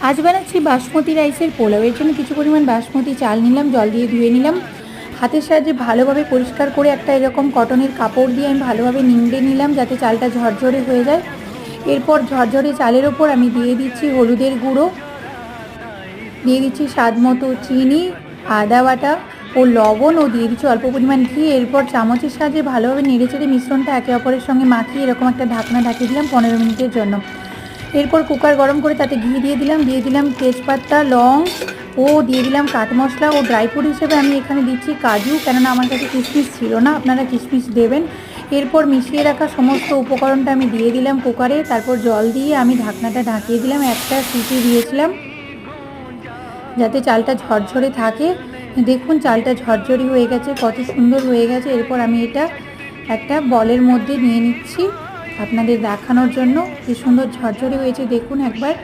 আজ বানাচ্ছি বাসমতি রাইসের পোলাও। এর জন্য কিছু পরিমাণ বাসমতি চাল নিলাম, জল দিয়ে ধুয়ে নিলাম। হাতের সাহায্যে ভালোভাবে পরিষ্কার করে একটা এরকম কটনের কাপড় দিয়ে আমি ভালোভাবে নিংড়ে নিলাম যাতে চালটা ঝরঝরে হয়ে যায়। এরপর ঝরঝরে চালের ওপর আমি দিয়ে দিচ্ছি হলুদের গুঁড়ো, দিয়ে দিচ্ছি স্বাদ মতো চিনি, আদা বাটা ও লবণ, ও দিয়ে দিচ্ছি অল্প পরিমাণ ঘি। এরপর চামচের সাহায্যে ভালোভাবে নেড়েচেড়ে মিশ্রণটা একে অপরের সঙ্গে মাখিয়ে এরকম একটা ঢাকনা ঢাকিয়ে দিলাম 15 মিনিটের জন্য। এরপর কুকার গরম করে তাতে ঘি দিয়ে দিলাম তেজপাতা, লং ও দিয়ে দিলাম কাঠ মশলা ও ড্রাই ফ্রুট হিসেবে আমি এখানে দিচ্ছি কাজু, কেননা আমার কাছে কিশমিশ ছিল না, আপনারা কিশমিশ দেবেন। এরপর মিশিয়ে রাখা সমস্ত উপকরণটা আমি দিয়ে দিলাম কুকারে, তারপর জল দিয়ে আমি ঢাকনাটা ঢাকিয়ে দিলাম। একটা সিটি দিয়েছিলাম যাতে চালটা ঝরঝরে থাকে। দেখুন চালটা ঝরঝরি হয়ে গেছে, কত সুন্দর হয়ে গেছে। এরপর আমি এটা একটা বলের মধ্যে নিয়ে নিচ্ছি আপনাদের দেখানোর জন্য। কি সুন্দর ঝরঝরে হয়েছে দেখুন একবার।